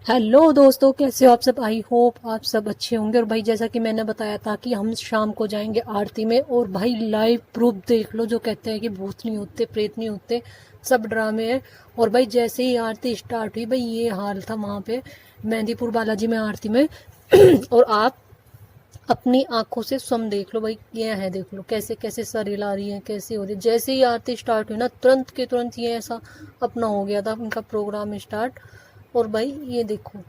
Hello दोस्तों, कैसे हो आप सब। आई होप आप सब अच्छे होंगे। और भाई जैसा कि मैंने बताया था कि हम शाम को जाएंगे आरती में। और भाई लाइव प्रूफ देख लो, जो कहते हैं कि भूत नहीं होते, प्रेत नहीं होते, सब ड्रामे हैं। और भाई जैसे ही आरती स्टार्ट हुई, भाई ये हाल था वहाँ पे मेहंदीपुर बालाजी में आरती में। और आप अपनी आंखों से स्वयं देख लो भाई, ये है, देख लो कैसे कैसे सर हिला रही है, कैसे हो रही है। जैसे ही आरती स्टार्ट हुई ना, तुरंत के तुरंत ये ऐसा अपना हो गया था उनका प्रोग्राम स्टार्ट। और भाई ये देखो,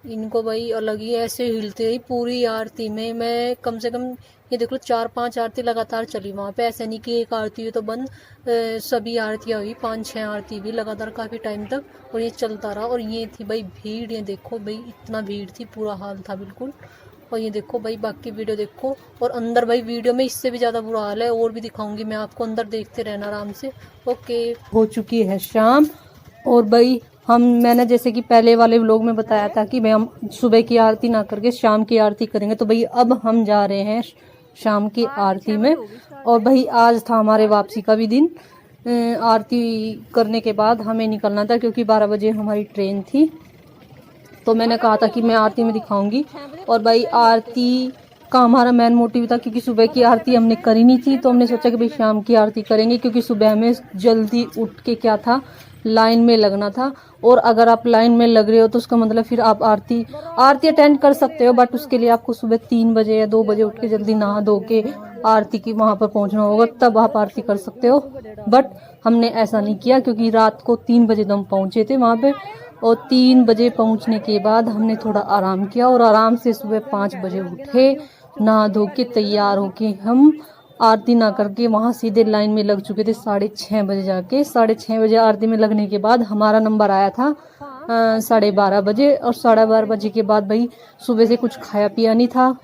इनको भाई अलग ही ऐसे हिलते रही पूरी आरती में। मैं कम से कम ये देख लो 4-5 आरती लगातार चली वहाँ पे। ऐसा नहीं कि एक आरती हुई तो बंद, सभी आरतियाँ हुई, 5-6 आरती भी लगातार काफ़ी टाइम तक। और ये चलता रहा। और ये थी भाई भीड़, ये देखो भाई इतना भीड़ थी, बुरा हाल था बिल्कुल। और ये देखो भाई, बाकी वीडियो देखो। और अंदर भाई वीडियो में इससे भी ज़्यादा बुरा हाल है, और भी दिखाऊंगी मैं आपको, अंदर देखते रहना आराम से। ओके, हो चुकी है शाम। और भाई मैंने जैसे कि पहले वाले व्लॉग में बताया था कि भाई हम सुबह की आरती ना करके शाम की आरती करेंगे। तो भाई अब हम जा रहे हैं शाम की आरती में। और भाई आज था हमारे वापसी का भी दिन। आरती करने के बाद हमें निकलना था, क्योंकि 12 बजे हमारी ट्रेन थी। तो मैंने कहा था कि मैं आरती में दिखाऊंगी। और भाई आरती का हमारा मेन मोटिव था, क्योंकि सुबह की आरती हमने करी नहीं थी, तो हमने सोचा कि भाई शाम की आरती करेंगे। क्योंकि सुबह हमें जल्दी उठ के क्या था, लाइन में लगना था। और अगर आप लाइन में लग रहे हो तो उसका मतलब फिर आप आरती अटेंड कर सकते हो, बट उसके लिए आपको सुबह 3 बजे या 2 बजे उठ के जल्दी नहा धो के आरती की वहां पर पहुंचना होगा, तब आप आरती कर सकते हो। बट हमने ऐसा नहीं किया, क्योंकि रात को 3 बजे तो हम पहुंचे थे वहां पे। और 3 बजे पहुंचने के बाद हमने थोड़ा आराम किया, और आराम से सुबह 5 बजे उठे, नहा धो के तैयार होके हम आरती ना करके वहाँ सीधे लाइन में लग चुके थे 6:30 बजे जाके। 6:30 बजे आरती में लगने के बाद हमारा नंबर आया था 12:30 बजे। और 12:30 बजे के बाद भाई सुबह से कुछ खाया पिया नहीं था,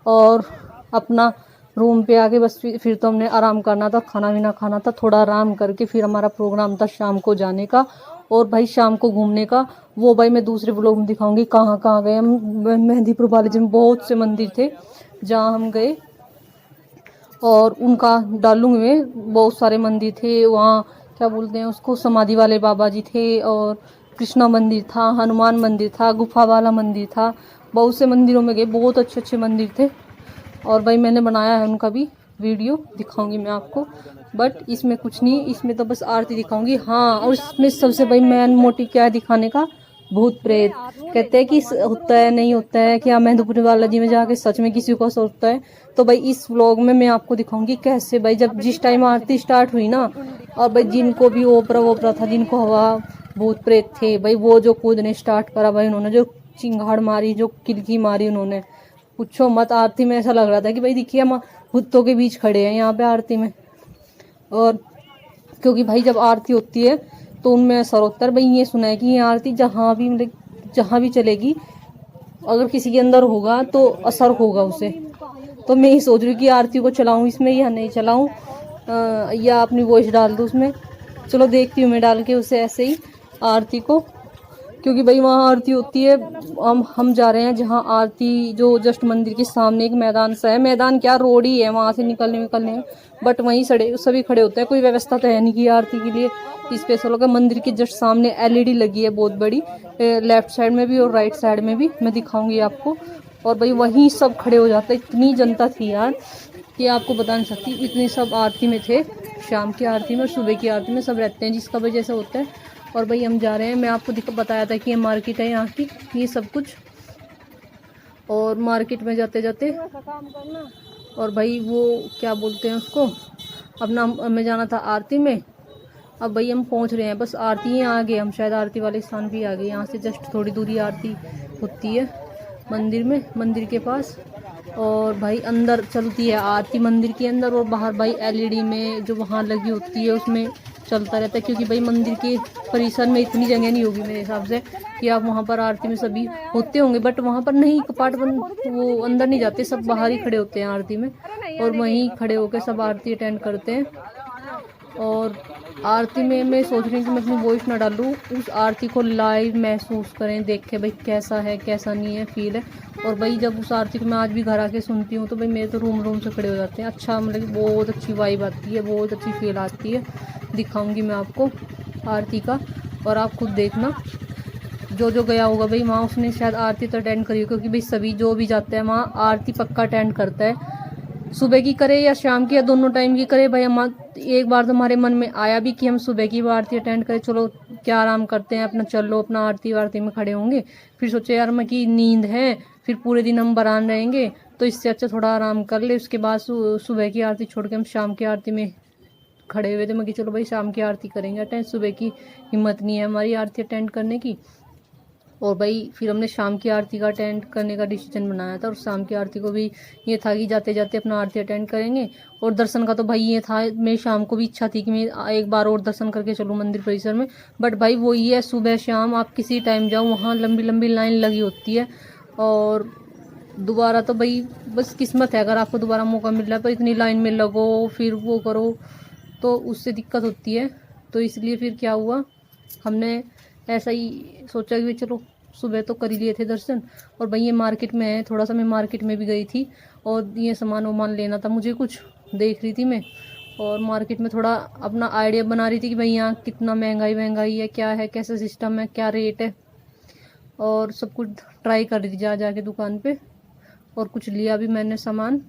और अपना रूम पे आके बस फिर तो हमने आराम करना था, खाना भी ना खाना था। थोड़ा आराम करके फिर हमारा प्रोग्राम था शाम को जाने का, और भाई शाम को घूमने का। वो भाई मैं दूसरे व्लॉग में दिखाऊंगी कहाँ कहाँ गए हम। मेहंदीपुर बालाजी में बहुत से मंदिर थे जहाँ हम गए, और उनका डालूंगी में बहुत सारे मंदिर थे वहाँ। क्या बोलते हैं उसको, समाधि वाले बाबा जी थे, और कृष्णा मंदिर था, हनुमान मंदिर था, गुफा वाला मंदिर था। बहुत से मंदिरों में गए, बहुत अच्छे अच्छे मंदिर थे। और भाई मैंने बनाया है उनका भी वीडियो, दिखाऊंगी मैं आपको। बट इसमें कुछ नहीं, इसमें तो बस आरती दिखाऊंगी। हाँ, और इसमें सबसे भाई मेन मोटिव क्या है दिखाने का, भूत प्रेत। कहते हैं कि होता है नहीं होता है, क्या मेहंदीपुर बालाजी में जाके सच में किसी को सोचता है। तो भाई इस व्लॉग में मैं आपको दिखाऊंगी कैसे भाई जब जिस टाइम आरती स्टार्ट हुई ना, और भाई जिनको भी ओपरा वोपरा था, जिनको हवा भूत प्रेत थे भाई, वो जो कूदने स्टार्ट करा भाई, उन्होंने जो चिंगाड़ मारी, जो किलकी मारी उन्होंने, पूछो मत। आरती में ऐसा लग रहा था कि भाई देखिए हम भूतों के बीच खड़े हैं यहाँ पे आरती में। और क्योंकि भाई जब आरती होती है तो उनमें असर होता है। भाई ये सुना है कि ये आरती जहाँ भी मतलब जहाँ भी चलेगी, अगर किसी के अंदर होगा तो असर होगा उसे। तो मैं ही सोच रही हूँ कि आरती को चलाऊँ इसमें या नहीं चलाऊँ, या अपनी वॉइस डाल दूँ उसमें। चलो देखती हूँ मैं डाल के उसे ऐसे ही आरती को, क्योंकि भाई वहाँ आरती होती है। हम जा रहे हैं जहाँ आरती, जो जस्ट मंदिर के सामने एक मैदान सा है, मैदान क्या रोड ही है वहाँ से निकलने में। बट वहीं सभी खड़े होते हैं, कोई व्यवस्था तो है नहीं कि आरती के लिए स्पेशल होगा। मंदिर के जस्ट सामने एलईडी लगी है बहुत बड़ी, लेफ्ट साइड में भी और राइट साइड में भी, मैं दिखाऊंगी आपको। और भाई वहीं सब खड़े हो जाते, इतनी जनता थी यार कि आपको बता नहीं सकती। इतने सब आरती में थे, शाम की आरती में और सुबह की आरती में सब रहते हैं, जिसका भाई जैसा होता है। और भाई हम जा रहे हैं, मैं आपको बताया था कि ये मार्केट है यहाँ की, ये सब कुछ। और मार्केट में जाते जाते, और भाई वो क्या बोलते हैं उसको, अपना हमें जाना था आरती में। अब भाई हम पहुँच रहे हैं, बस आरती ही आ गए हम, शायद आरती वाले स्थान भी आ गए। यहाँ से जस्ट थोड़ी दूरी आरती होती है मंदिर में, मंदिर के पास। और भाई अंदर चलती है आरती मंदिर के अंदर, और बाहर भाई एलईडी में जो वहाँ लगी होती है उसमें चलता रहता है। क्योंकि भाई मंदिर के परिसर में इतनी जगह नहीं होगी मेरे हिसाब से कि आप वहाँ पर आरती में सभी होते होंगे, बट वहाँ पर नहीं, कपाट बंद, वो अंदर नहीं जाते, सब बाहर ही खड़े होते हैं आरती में। और वहीं खड़े होकर सब आरती अटेंड करते हैं। और आरती में मैं सोच रही हूँ कि मैं अपनी वॉइस ना डालूँ, उस आरती को लाइव महसूस करें, देखें भाई कैसा है कैसा नहीं है, फील है। और भाई जब उस आरती को मैं आज भी घर आके सुनती हूँ तो भाई मेरे तो रूम से खड़े हो जाते हैं। अच्छा, मतलब बहुत अच्छी वाइब आती है, बहुत अच्छी फील आती है। दिखाऊंगी मैं आपको आरती का, और आप खुद देखना। जो गया होगा भाई वहाँ उसने शायद आरती तो अटेंड करी हो, क्योंकि भाई सभी जो भी जाते हैं वहाँ आरती पक्का अटेंड करता है, सुबह की करे या शाम की या दोनों टाइम की करे भाई। हम एक बार तो हमारे मन में आया भी कि हम सुबह की आरती अटेंड करें, चलो क्या आराम करते हैं अपना, चलो अपना आरती वारती में खड़े होंगे। फिर सोचे यार मैं कि नींद है, फिर पूरे दिन हम बरान रहेंगे, तो इससे अच्छा थोड़ा आराम कर ले। उसके बाद सुबह की आरती छोड़ के हम शाम की आरती में खड़े हुए थे। मैं कि चलो भाई शाम की आरती करेंगे अटेंड, सुबह की हिम्मत नहीं है हमारी आरती अटेंड करने की। और भाई फिर हमने शाम की आरती का अटेंड करने का डिसीजन बनाया था, और शाम की आरती को भी ये था कि जाते जाते अपना आरती अटेंड करेंगे। और दर्शन का तो भाई ये था, मेरी शाम को भी इच्छा थी कि मैं एक बार और दर्शन करके चलूँ मंदिर परिसर में, बट भाई वो ये है सुबह शाम आप किसी टाइम जाओ वहाँ लंबी लंबी लाइन लगी होती है। और दोबारा तो भाई बस किस्मत है, अगर आपको दोबारा मौका मिल रहा है, पर इतनी लाइन में लगो फिर वो करो तो उससे दिक्कत होती है। तो इसलिए फिर क्या हुआ, हमने ऐसा ही सोचा कि चलो सुबह तो कर ही लिए थे दर्शन। और भाई ये मार्केट में है, थोड़ा सा मैं मार्केट में भी गई थी, और ये सामान वामान लेना था मुझे, कुछ देख रही थी मैं, और मार्केट में थोड़ा अपना आइडिया बना रही थी कि भाई यहाँ कितना महंगाई है, क्या है, कैसा सिस्टम है, क्या रेट है, और सब कुछ ट्राई कर रही थी जा जाके दुकान पे। और कुछ लिया भी मैंने सामान,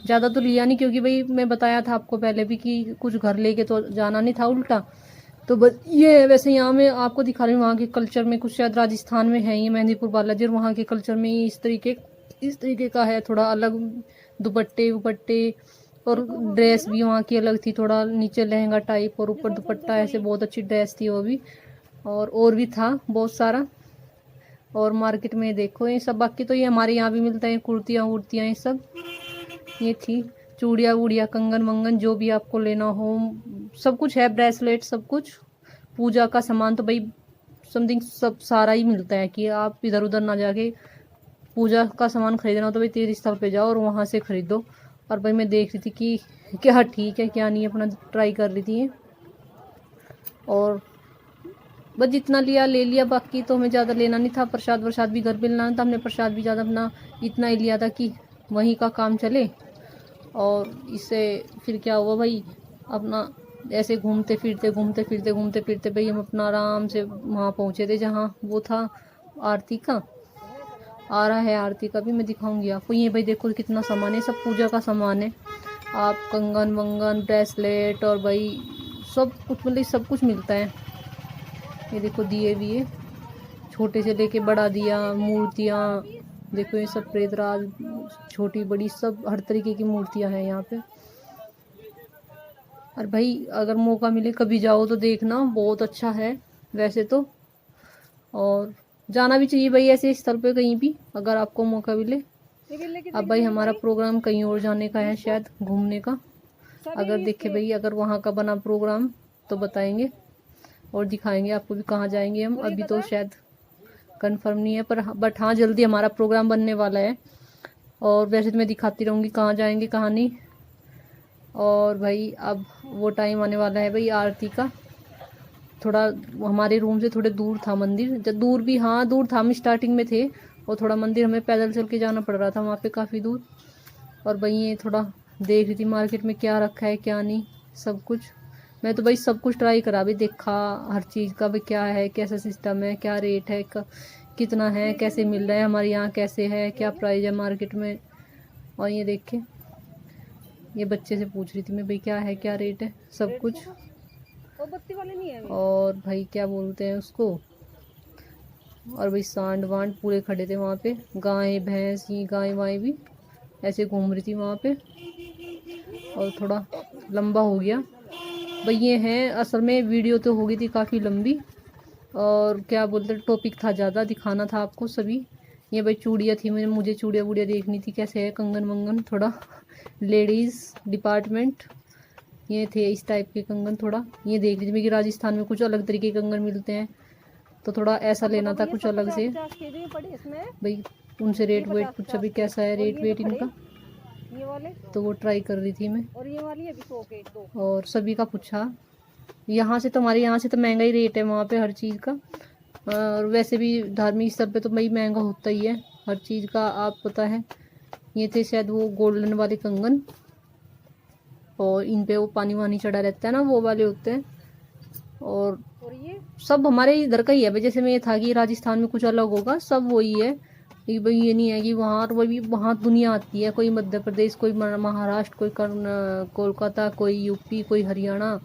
ज़्यादा तो लिया नहीं, क्योंकि भाई मैं बताया था आपको पहले भी कि कुछ घर लेके तो जाना नहीं था उल्टा। तो बस ये है, वैसे यहाँ मैं आपको दिखा रही हूँ वहाँ के कल्चर में, कुछ शायद राजस्थान में है ये मेहंदीपुर बालाजी, और वहाँ के कल्चर में इस तरीके का है, थोड़ा अलग दुपट्टे वुपट्टे, और ड्रेस भी वहाँ की अलग थी, थोड़ा नीचे लहंगा टाइप और ऊपर दुपट्टा, ऐसे बहुत अच्छी ड्रेस थी वो भी। और भी था बहुत सारा। और मार्केट में देखो ये सब, बाकी तो ये हमारे यहाँ भी मिलता है, कुर्तियाँ वुर्तियाँ ये सब। ये थी चूड़िया वूड़िया कंगन वंगन जो भी आपको लेना हो सब कुछ है, ब्रेसलेट सब कुछ। पूजा का सामान तो भाई समथिंग सब सारा ही मिलता है, कि आप इधर उधर ना जाके पूजा का सामान खरीदना हो तो भाई तीर्थ स्थल पे जाओ और वहाँ से खरीदो। और भाई मैं देख रही थी कि क्या ठीक है क्या नहीं, अपना ट्राई कर रही थी। और बस जितना लिया ले लिया, बाकी तो हमें ज़्यादा लेना नहीं था। प्रसाद वरसाद भी घर पे लाना था, हमने प्रसाद भी ज़्यादा अपना इतना ही लिया था कि वहीं का काम चले। और इससे फिर क्या हुआ भाई, अपना ऐसे घूमते फिरते भाई हम अपना आराम से वहाँ पहुँचे थे जहाँ वो था आरती का। आ रहा है आरती का भी मैं दिखाऊंगी आपको। ये भाई देखो कितना सामान है, सब पूजा का सामान है। आप कंगन वंगन ब्रेसलेट और भाई सब कुछ, मतलब सब कुछ मिलता है। ये देखो दिए भी है, छोटे से लेके बड़ा दिया, मूर्तियाँ देखो, ये सब प्रेतराज छोटी बड़ी सब हर तरीके की मूर्तियाँ हैं यहाँ पे। और भाई अगर मौका मिले कभी जाओ तो देखना, बहुत अच्छा है वैसे तो। और जाना भी चाहिए भाई ऐसे स्थल पे कहीं भी अगर आपको मौका मिले। अब भाई हमारा प्रोग्राम कहीं और जाने का है शायद घूमने का, अगर देखे भाई अगर वहाँ का बना प्रोग्राम तो बताएंगे और दिखाएंगे आपको भी कहाँ जाएंगे हम। अभी तो शायद कंफर्म नहीं है, पर बट हाँ जल्दी हमारा प्रोग्राम बनने वाला है। और वैसे तो मैं दिखाती रहूँगी कहाँ जाएंगे कहाँ नहीं। और भाई अब वो टाइम आने वाला है भाई आरती का। थोड़ा हमारे रूम से थोड़े दूर था मंदिर, जब दूर भी हाँ दूर था, हम स्टार्टिंग में थे, और थोड़ा मंदिर हमें पैदल चल के जाना पड़ रहा था वहाँ पे काफ़ी दूर। और भाई ये थोड़ा देख रही थी मार्केट में क्या रखा है क्या नहीं सब कुछ। मैं तो भाई सब कुछ ट्राई करा भी, देखा हर चीज़ का भी क्या है, कैसा सिस्टम है, क्या रेट है, कितना है, कैसे मिल रहा है, हमारे यहाँ कैसे है, क्या प्राइस है मार्केट में। और ये देखे ये बच्चे से पूछ रही थी मैं भाई क्या है क्या रेट है सब कुछ। और भाई क्या बोलते हैं उसको, और भाई सांड वांड पूरे खड़े थे वहाँ पे, गाय भैंस ये गाय वाय भी ऐसे घूम रही थी वहाँ पे। और थोड़ा लंबा हो गया भाई, ये है असल में वीडियो तो हो गई थी काफ़ी लंबी, और क्या बोलते टॉपिक था ज़्यादा, दिखाना था आपको सभी। ये भाई चूड़ियाँ थी, मुझे चूड़ियाँ वूड़ियाँ देखनी थी कैसे है, कंगन वंगन थोड़ा लेडीज़ डिपार्टमेंट ये थे इस टाइप के कंगन। थोड़ा ये देख लीजिए कि राजस्थान में कुछ अलग तरीके के कंगन मिलते हैं, तो थोड़ा ऐसा लेना था कुछ अलग से भाई। उनसे रेट वेट पूछा भी कैसा है रेट वेट इनका, ये वाले तो वो ट्राई कर रही थी मैं। और ये वाली अभी 100 के 2 और सभी का पूछा। यहाँ से तो हमारे यहाँ से तो महंगा ही रेट है वहाँ पे हर चीज़ का, और वैसे भी धार्मिक स्तर पे तो भाई महंगा होता ही है हर चीज़ का, आप पता है। ये थे शायद वो गोल्डन वाले कंगन, और इन पे वो पानी वानी चढ़ा रहता है ना वो वाले होते हैं। और और ये सब हमारे इधर का ही है भाई, जैसे में ये था कि राजस्थान में कुछ अलग होगा, सब वही है कि भाई ये नहीं है कि वहाँ, और वही वहाँ दुनिया आती है, कोई मध्य प्रदेश, कोई महाराष्ट्र, कोई कोलकाता, कोई यूपी, कोई हरियाणा,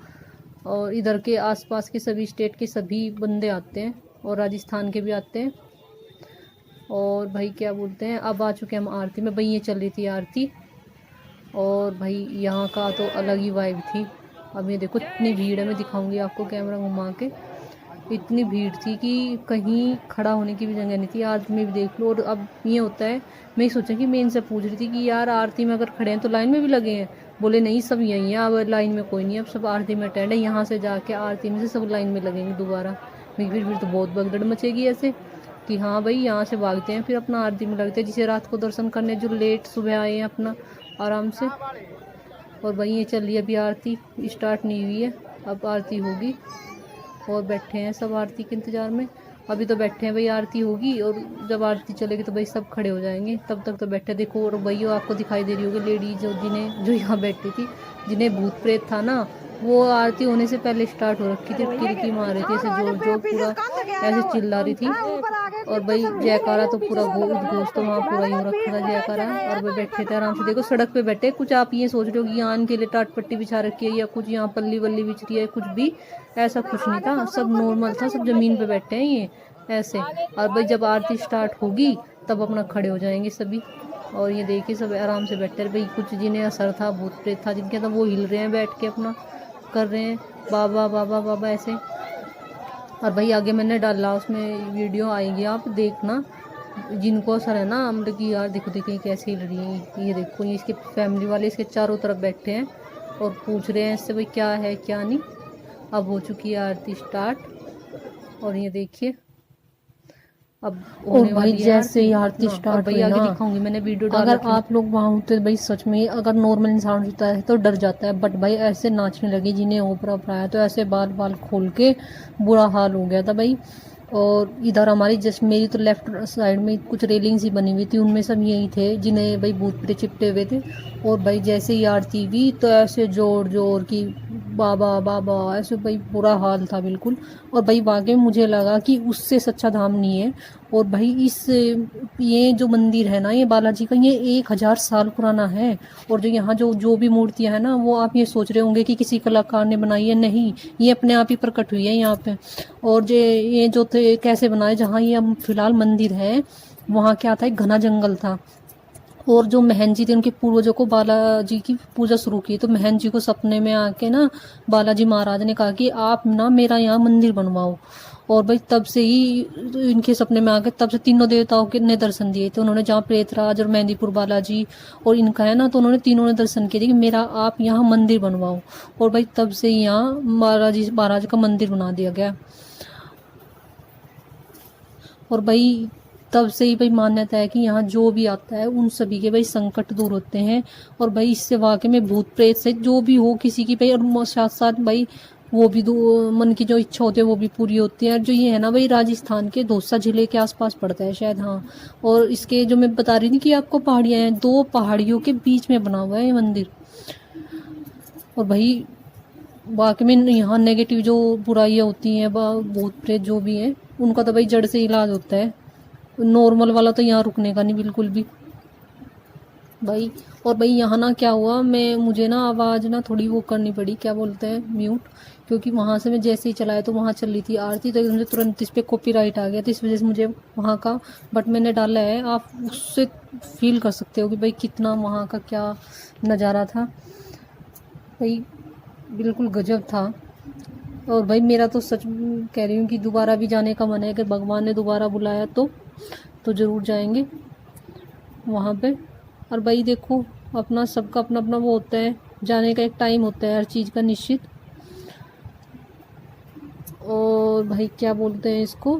और इधर के आसपास के सभी स्टेट के सभी बंदे आते हैं, और राजस्थान के भी आते हैं। और भाई क्या बोलते हैं, अब आ चुके हैं हम आरती में। भाई ये चल रही थी आरती, और भाई यहाँ का तो अलग ही वाइब थी। अब ये देखो इतनी भीड़ है, मैं दिखाऊंगी आपको कैमरा घुमा के। इतनी भीड़ थी कि कहीं खड़ा होने की भी जगह नहीं थी। आरती में भी देख लो। और अब ये होता है, मैं ये सोचा कि मैं इनसे पूछ रही थी कि यार आरती में अगर खड़े हैं तो लाइन में भी लगे हैं। बोले नहीं, सब यहीं है, अब लाइन में कोई नहीं है, अब सब आरती में अटेंड है। यहाँ से जाके आरती में से सब लाइन में लगेंगे दोबारा। फिर तो बहुत भगदड़ मचेगी ऐसे कि हाँ भाई यहाँ से भागते हैं, फिर अपना आरती में लगते हैं। जिसे रात को दर्शन करने जो लेट सुबह आए हैं अपना आराम से। और भाई ये चल रही है, अभी आरती स्टार्ट नहीं हुई है, अब आरती होगी। और बैठे हैं सब आरती के इंतज़ार में। अभी तो बैठे हैं भाई, आरती होगी और जब आरती चलेगी तो भाई सब खड़े हो जाएंगे, तब तक तो बैठे। देखो, और भाई आपको दिखाई दे रही होगी लेडीज जो यहाँ बैठी थी, जिन्हें भूत प्रेत था ना, वो आरती होने से पहले स्टार्ट हो रखी थी, किरकी मार रही थी ऐसे जोर जोर, पूरा ऐसे चिल्ला रही थी। और भाई जयकारा तो पूरा उद्घोष तो वहाँ पूरा ही हो रखा था जयकारा। और वो बैठे थे आराम से, देखो सड़क पे बैठे। कुछ आप ये सोच रहे हो कि यहाँ इनके लिए टाट पट्टी बिछा रखी है या कुछ यहाँ पल्ली वल्ली बिछ रही है, कुछ भी ऐसा कुछ नहीं था, सब नॉर्मल था, सब जमीन पे बैठे हैं ये ऐसे। और भाई जब आरती स्टार्ट होगी तब अपना खड़े हो जाएंगे सभी। और ये देखिए सब आराम से बैठे हैं भाई। कुछ जिन्हें असर था, भूत प्रेत था जिनके, तो वो हिल रहे हैं बैठ के, अपना कर रहे हैं बाबा बाबा बाबा ऐसे। और भाई आगे मैंने डाला, उसमें वीडियो आएगी, आप देखना। जिनको असर है ना, मतलब कि यार देखो देखो ये कैसे हिल रही है, ये देखो, ये इसके फैमिली वाले इसके चारों तरफ बैठे हैं और पूछ रहे हैं इससे भाई क्या है क्या नहीं। अब हो चुकी है आरती स्टार्ट, और ये देखिए अब होने भाई जैसे ही आरती स्टार्ट भाई आगे दिखाऊंगी मैंने वीडियो डाल। अगर आप लोग वहाँ होते भाई सच में, अगर नॉर्मल इंसान होता है तो डर जाता है, बट भाई ऐसे नाचने लगे जिन्हें ओपरा पराया, तो ऐसे बाल बाल खोल के बुरा हाल हो गया था भाई। और इधर हमारी जस्ट मेरी तो लेफ्ट साइड में कुछ रेलिंग्स ही बनी हुई थी, उनमें सब यही थे जिन्हें भाई भूत प्रेत चिपटे हुए थे। और भाई जैसे ही आरती हुई तो ऐसे जोर जोर की बाबा बाबा ऐसे भाई बुरा हाल था बिल्कुल। और भाई वाकई में मुझे लगा कि उससे सच्चा धाम नहीं है। और भाई ये जो मंदिर है ना, ये बालाजी का, ये 1000 साल पुराना है। और जो यहाँ जो भी मूर्तियाँ हैं ना, वो आप ये सोच रहे होंगे कि किसी कलाकार ने बनाई है, नहीं, ये अपने आप ही प्रकट हुई है यहाँ पे। और ये जो थे कैसे बनाए, जहाँ ये अब फिलहाल मंदिर है वहाँ क्या था, एक घना जंगल था। और जो महन जी थे, उनके पूर्वजों को बालाजी की पूजा शुरू की, तो महन जी को सपने में आके ना बालाजी महाराज ने कहा कि आप ना मेरा यहाँ मंदिर बनवाओ। और भाई तब से ही इनके सपने में आके, तब से तीनों देवताओं के ने दर्शन दिए थे उन्होंने, जहाँ प्रेतराज और मेहंदीपुर बालाजी और इनका है ना, तो उन्होंने तीनों ने दर्शन किए थे कि मेरा आप यहाँ मंदिर बनवाओ। और भाई तब से यहाँ बालाजी महाराज का मंदिर बना दिया गया। और भाई तब से ही भाई मान्यता है कि यहाँ जो भी आता है उन सभी के भाई संकट दूर होते हैं। और भाई इससे वाकई में भूत प्रेत से जो भी हो किसी की भाई, और साथ साथ भाई वो भी मन की जो इच्छा होती है वो भी पूरी होती है। और जो ये है ना भाई, राजस्थान के दौसा जिले के आसपास पड़ता है शायद, हाँ। और इसके जो मैं बता रही थी कि आपको पहाड़ियाँ हैं, 2 पहाड़ियों के बीच में बना हुआ है ये मंदिर। और भाई वाकई में यहाँ नेगेटिव जो बुराइयाँ होती हैं, भूत प्रेत जो भी है, उनका तो भाई जड़ से इलाज होता है। नॉर्मल वाला तो यहाँ रुकने का नहीं बिल्कुल भी भाई। और भाई यहाँ ना क्या हुआ, मुझे ना आवाज़ ना थोड़ी वो करनी पड़ी, क्या बोलते हैं, म्यूट, क्योंकि वहाँ से मैं जैसे ही चलाया तो वहाँ चल रही थी आरती, तो एकदम से तुरंत इस पर कॉपीराइट आ गया, तो इस वजह से मुझे वहाँ का, बट मैंने डाला है, आप उससे फील कर सकते हो कि भाई कितना वहाँ का क्या नज़ारा था भाई, बिल्कुल गजब था। और भाई मेरा तो सच कह रही हूँ कि दोबारा भी जाने का मन है, अगर भगवान ने दोबारा बुलाया तो ज़रूर जाएंगे वहाँ पे। और भाई देखो, अपना सबका अपना अपना वो होता है, जाने का एक टाइम होता है हर चीज़ का निश्चित। और भाई क्या बोलते हैं इसको,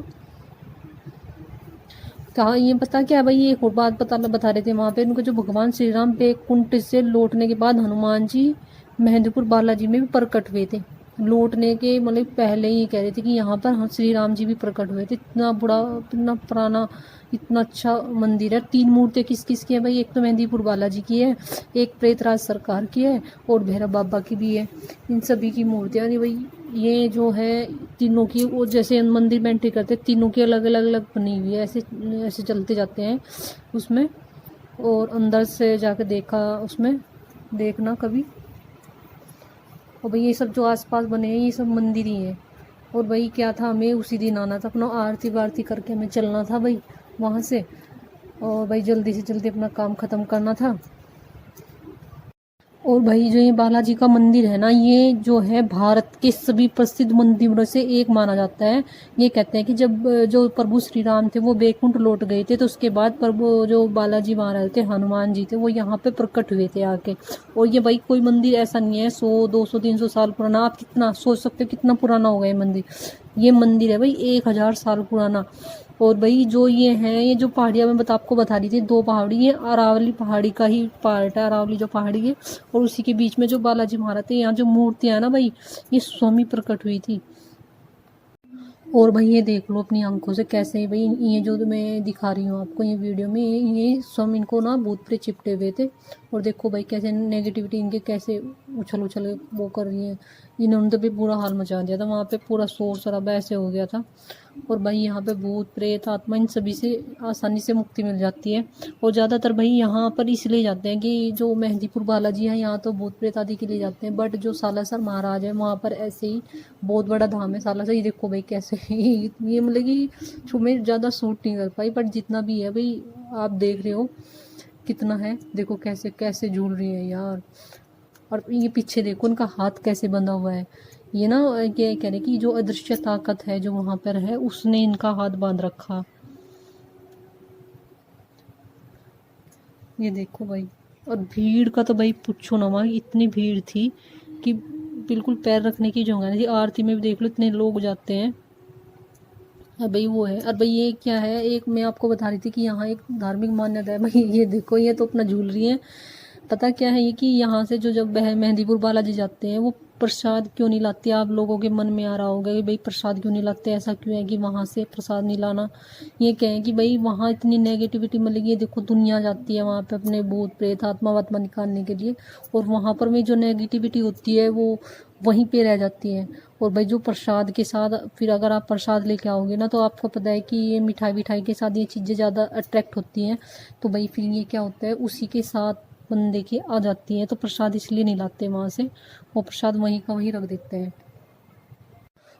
कहा ये पता क्या भाई, ये एक और बात बता रहे थे वहाँ पे, उनको जो भगवान श्री राम पे कुंठ से लौटने के बाद हनुमान जी मेहंदीपुर बालाजी में भी प्रकट हुए थे। लौटने के मतलब पहले ही कह रहे थे कि यहाँ पर श्री राम जी भी प्रकट हुए थे। इतना बड़ा, इतना पुराना, इतना अच्छा मंदिर है। 3 मूर्तियाँ किस किस की है भाई, एक तो मेहंदीपुर बालाजी की है, एक प्रेतराज सरकार की है, और भैरव बाबा की भी है। इन सभी की मूर्तियाँ भाई ये जो है तीनों की, वो जैसे मंदिर में एंट्री करते तीनों की अलग अलग अलग बनी हुई है, ऐसे ऐसे चलते जाते हैं उसमें। और अंदर से जाके देखा उसमें, देखना कभी। और भाई ये सब जो आसपास बने हैं ये सब मंदिर ही हैं। और भाई क्या था, हमें उसी दिन आना था, अपना आरती वारती करके हमें चलना था भाई वहाँ से। और भाई जल्दी से जल्दी अपना काम ख़त्म करना था। और भाई जो ये बालाजी का मंदिर है ना, ये जो है भारत के सभी प्रसिद्ध मंदिरों से एक माना जाता है। ये कहते हैं कि जब जो प्रभु श्री राम थे वो बैकुंठ लौट गए थे, तो उसके बाद प्रभु जो बालाजी महाराज थे, हनुमान जी थे, वो यहाँ पे प्रकट हुए थे आके। और ये भाई कोई मंदिर ऐसा नहीं है 100 200 300 साल पुराना। आप कितना सोच सकते हो कितना पुराना होगा ये मंदिर। ये मंदिर है भाई 1000 साल पुराना। और भाई जो ये हैं, ये जो पहाड़ियाँ मैं आपको बता रही थी, 2 पहाड़ी, ये अरावली पहाड़ी का ही पार्ट है, अरावली जो पहाड़ी है। और उसी के बीच में जो बालाजी महाराज थे, यहाँ जो मूर्तियाँ है ना भाई, ये स्वामी प्रकट हुई थी। और भाई ये देख लो अपनी आंखों से कैसे भाई, ये जो मैं दिखा रही हूँ आपको ये वीडियो में, ये स्वयं इनको ना भूत प्रेत चिपटे हुए थे। और देखो भाई कैसे नेगेटिविटी इनके कैसे उछल उछल वो कर रही है। इन्होंने तो भी पूरा हाल मचा दिया था वहाँ पे, पूरा शोर शराबा ऐसे हो गया था। और भाई यहाँ पे भूत प्रेत आत्मा इन सभी से आसानी से मुक्ति मिल जाती है। और ज़्यादातर भाई यहाँ पर इसलिए जाते हैं कि जो मेहंदीपुर बालाजी है, यहाँ तो भूत प्रेत आदि के लिए जाते हैं। बट जो सालासर महाराज है वहाँ पर ऐसे ही बहुत बड़ा धाम है सालासर। ये देखो भाई कैसे ये मतलब कि तुम्हें ज़्यादा सूट नहीं कर पाई, बट जितना भी है भाई आप देख रहे हो कितना है। देखो कैसे कैसे झूल रही है यार। और ये पीछे देखो उनका हाथ कैसे बंधा हुआ है। ये ना ये कह रहे कि जो अदृश्य ताकत है जो वहाँ पर है, उसने इनका हाथ बांध रखा। ये देखो भाई। और भीड़ का तो भाई पूछो ना, वहाँ इतनी भीड़ थी कि बिल्कुल पैर रखने की जगह नहीं थी। आरती में भी देख लो इतने लोग जाते हैं। और भाई वो है। और भाई ये क्या है, एक मैं आपको बता रही थी कि यहाँ एक धार्मिक मान्यता है भाई। ये देखो ये तो अपना झूल रही है। पता क्या है ये कि यहाँ से जो जब मेहंदीपुर बालाजी जाते हैं, वो प्रसाद क्यों नहीं लाते। आप लोगों के मन में आ रहा होगा कि भाई प्रसाद क्यों नहीं लाते, ऐसा क्यों है कि वहाँ से प्रसाद नहीं लाना। ये क्या है कि भाई वहाँ इतनी नेगेटिविटी मतलब ये देखो दुनिया जाती है वहाँ पे अपने भूत प्रेत आत्मा वात्मा निकालने के लिए। और वहाँ पर में जो नेगेटिविटी होती है वो वहीं पे रह जाती है। और भाई जो प्रसाद के साथ फिर अगर आप प्रसाद लेके आओगे ना, तो आपको पता है कि ये मिठाई विठाई के साथ ये चीज़ें ज़्यादा अट्रैक्ट होती हैं। तो भाई फिर ये क्या होता है, उसी के साथ बंदे की आ जाती है। तो प्रसाद इसलिए नहीं लाते वहाँ से, वो प्रसाद वहीं का वहीं रख देते हैं।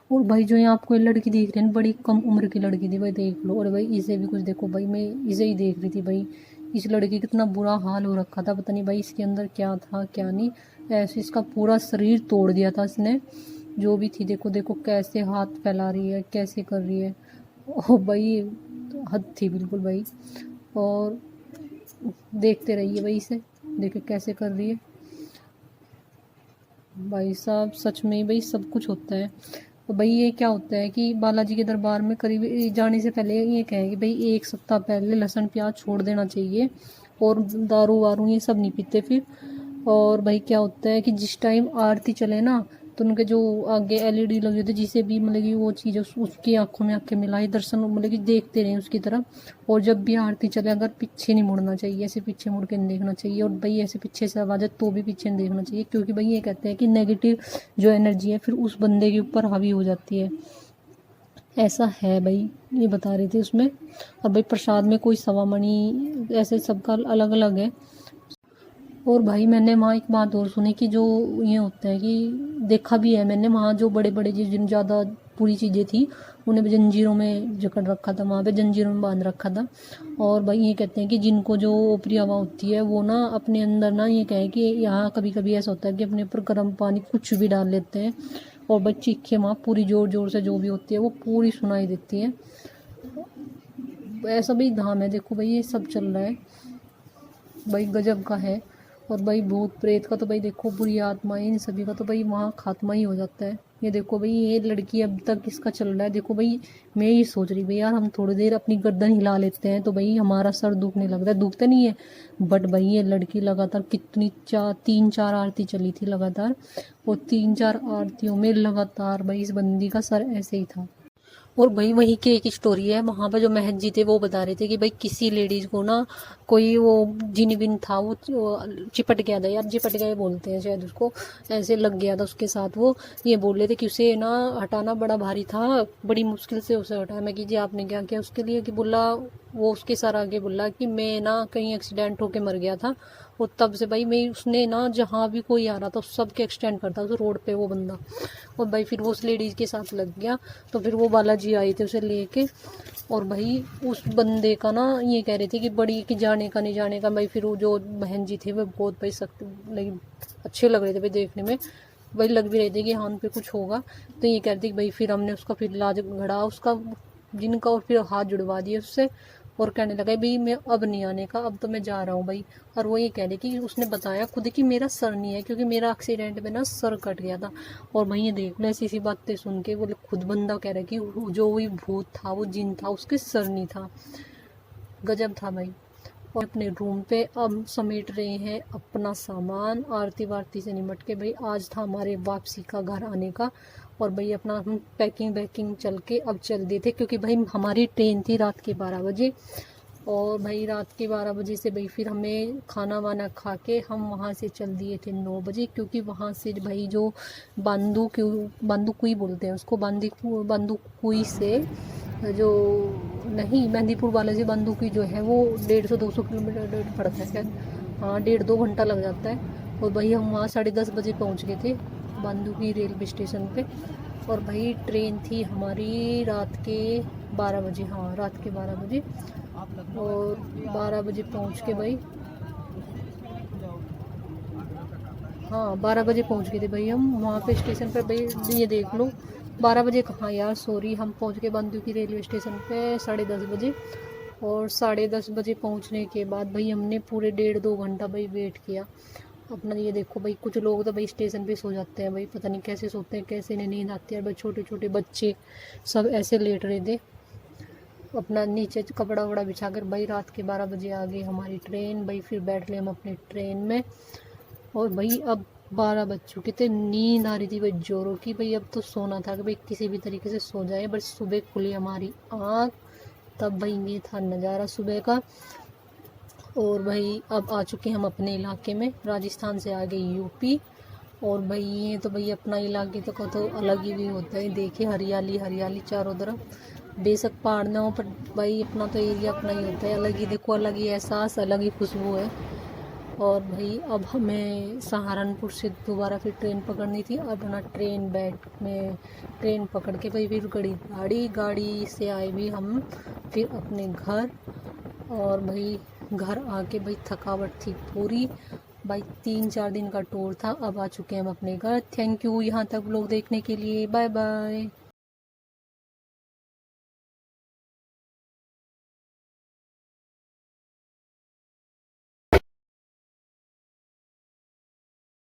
और भाई जो यहाँ आपको ये लड़की देख रहे हैं, बड़ी कम उम्र की लड़की थी भाई, देख लो। और भाई इसे भी कुछ देखो भाई, मैं इसे ही देख रही थी भाई। इस लड़की कितना बुरा हाल हो रखा था, पता नहीं भाई इसके अंदर क्या था क्या नहीं। ऐसे इसका पूरा शरीर तोड़ दिया था इसने, जो भी थी। देखो देखो कैसे हाथ फैला रही है, कैसे कर रही है। ओ भाई हद थी बिल्कुल भाई। और देखते रहिए भाई इसे, देखिए कैसे कर रही है भाई साहब। सच में भाई सब कुछ होता है। तो भाई ये क्या होता है कि बालाजी के दरबार में करीब जाने से पहले ये कहें कि भाई 1 सप्ताह पहले लहसुन प्याज छोड़ देना चाहिए। और दारू वारू ये सब नहीं पीते फिर। और भाई क्या होता है कि जिस टाइम आरती चले ना, तो उनके जो आगे एलईडी लगी होती है, जिसे भी मतलब कि वो चीज़ उसकी आंखों में आंखें मिलाई दर्शन मतलब कि देखते रहें उसकी तरफ। और जब भी आरती चले अगर पीछे नहीं मुड़ना चाहिए, ऐसे पीछे मुड़ के नहीं देखना चाहिए। और भाई ऐसे पीछे से आवाज़ है तो भी पीछे नहीं देखना चाहिए, क्योंकि भाई ये कहते हैं कि नेगेटिव जो एनर्जी है फिर उस बंदे के ऊपर हावी हो जाती है। ऐसा है भाई, ये बता रहे थे उसमें। और भाई प्रसाद में कोई सवा मणि ऐसे सबका अलग अलग है। और भाई मैंने वहाँ एक बात और सुनी कि जो ये होता है कि देखा भी है मैंने वहाँ, जो बड़े बड़े जिन ज़्यादा पूरी चीज़ें थी उन्हें भी जंजीरों में जकड़ रखा था, वहाँ पे जंजीरों में बांध रखा था। और भाई ये कहते हैं कि जिनको जो ऊपरी हवा होती है वो ना अपने अंदर ना, ये कहे कि यहाँ कभी कभी ऐसा होता है कि अपने ऊपर गर्म पानी कुछ भी डाल लेते हैं। और भाई चीखें वहाँ पूरी ज़ोर ज़ोर से जो भी होती है वो पूरी सुनाई देती है। ऐसा भी धाम है, देखो भाई ये सब चल रहा है भाई, गजब का है। और भाई भूत प्रेत का तो भाई देखो, बुरी आत्माएं इन सभी का तो भाई वहाँ खात्मा ही हो जाता है। ये देखो भाई ये लड़की अब तक इसका चल रहा है। देखो भाई मैं ये सोच रही भाई यार, हम थोड़ी देर अपनी गर्दन हिला लेते हैं तो भाई हमारा सर दुखने लगता है, दुखता नहीं है। बट भाई ये लड़की लगातार कितनी 3-4 आरती चली थी लगातार। और 3-4 आरतियों में लगातार भाई इस बंदी का सर ऐसे ही था। और भाई वहीं की एक स्टोरी है, वहाँ पर जो महंत जी थे वो बता रहे थे कि भाई किसी लेडीज को ना कोई वो जिन बिन था वो चिपट गया था यार, चिपट गया बोलते हैं शायद उसको, ऐसे लग गया था उसके साथ। वो ये बोल रहे थे कि उसे ना हटाना बड़ा भारी था, बड़ी मुश्किल से उसे हटाया। मैं कि जी आपने क्या किया उसके लिए? कि बोला वो उसके सर आगे बोला कि मैं ना कहीं एक्सीडेंट होके मर गया था, और तब से भाई मैं उसने ना जहाँ भी कोई आ रहा था सबके एक्सटेंड करता उस रोड पे वो बंदा। और भाई फिर वो उस लेडीज़ के साथ लग गया, तो फिर वो बालाजी आए थे उसे लेके। और भाई उस बंदे का ना ये कह रहे थे कि बड़ी कि जाने का नहीं जाने का। भाई फिर वो जो बहन जी थे वो बहुत भाई सख्त लाइक अच्छे लग रहे थे भाई देखने में, भाई लग भी रहे थे कि हाँ उन पे कुछ होगा। तो ये कह रहे थे कि भाई फिर हमने उसका फिर इलाज घड़ा उसका जिनका, और फिर हाथ जुड़वा दिए उससे। और कहने लगा भाई मैं अब नहीं आने का, अब तो मैं जा रहा हूँ भाई। और वो ये कह रही कि उसने बताया खुद कि मेरा सर नहीं है, क्योंकि मेरा एक्सीडेंट में ना सर कट गया था। और भाई ये देख लो ऐसी ऐसी बातें सुन के बोले खुद बंदा कह रहा है कि जो वही भूत था वो जिन था उसके सर नहीं था। गजब था भाई। और अपने रूम पे अब समेट रहे हैं अपना सामान, आरती वारती से निमट के। भाई आज था हमारे वापसी का घर आने का, और भाई अपना हम पैकिंग वैकिंग चल के अब चल दिए थे, क्योंकि भाई हमारी ट्रेन थी रात के 12 बजे। और भाई रात के 12 बजे से भाई फिर हमें खाना वाना खा के हम वहाँ से चल दिए थे 9 बजे, क्योंकि वहाँ से भाई जो बांदूकुई बोलते हैं उसको, बांदूकुई से जो नहीं मेहंदीपुर बालाजी बांदूकुई जो है वो 150-200 किलोमीटर पड़ता है शायद, हाँ 1.5-2 घंटा लग जाता है। और भाई हम वहाँ 10:30 बजे पहुँच गए थे बांदूकुई रेलवे स्टेशन पे। और भाई ट्रेन थी हमारी रात के 12 बजे, हाँ रात के 12 बजे। और 12 बजे पहुंच के भाई, हाँ 12 बजे पहुंच गए थे भाई हम वहाँ पे स्टेशन पर। भाई ये देख लो 12 बजे कहाँ यार, सॉरी, हम पहुंच गए बांदूकी रेलवे स्टेशन पे 10:30 बजे। और 10:30 बजे पहुंचने के बाद भाई हमने पूरे 1.5-2 घंटा भाई वेट किया अपना। ये देखो भाई कुछ लोग तो भाई स्टेशन पे सो जाते हैं भाई, पता नहीं कैसे सोते हैं, कैसे इन्हें नींद आती है भाई। छोटे छोटे बच्चे सब ऐसे लेट रहे थे अपना नीचे कपड़ा वपड़ा बिछा कर। भाई रात के 12 बजे आ गई हमारी ट्रेन भाई, फिर बैठ लिया हम अपनी ट्रेन में। और भाई अब 12 बज चुके थे, नींद आ रही थी भाई जोरों की। भाई अब तो सोना था कि भाई किसी भी तरीके से सो जाए, बस सुबह खुली हमारी आँख, तब भाई ये था नज़ारा सुबह का। और भाई अब आ चुके हम अपने इलाके में, राजस्थान से आ गए यूपी। और भाई ये तो भाई अपना इलाके तो अलग ही भी होता है, देखिए हरियाली हरियाली चारों तरफ, बेशक पहाड़ ना हो पर भाई अपना तो एरिया अपना ही होता है, अलग ही देखो, अलग ही एहसास, अलग ही खुशबू है। और भाई अब हमें सहारनपुर से दोबारा फिर ट्रेन पकड़नी थी। अब ना ट्रेन बैठ में ट्रेन पकड़ के भाई फिर गाड़ी से आए भी हम फिर अपने घर। और भाई घर आके भाई थकावट थी पूरी भाई, 3-4 दिन का टूर था। अब आ चुके हैं हम अपने घर। थैंक यू यहाँ तक व्लॉग देखने के लिए, बाय बाय।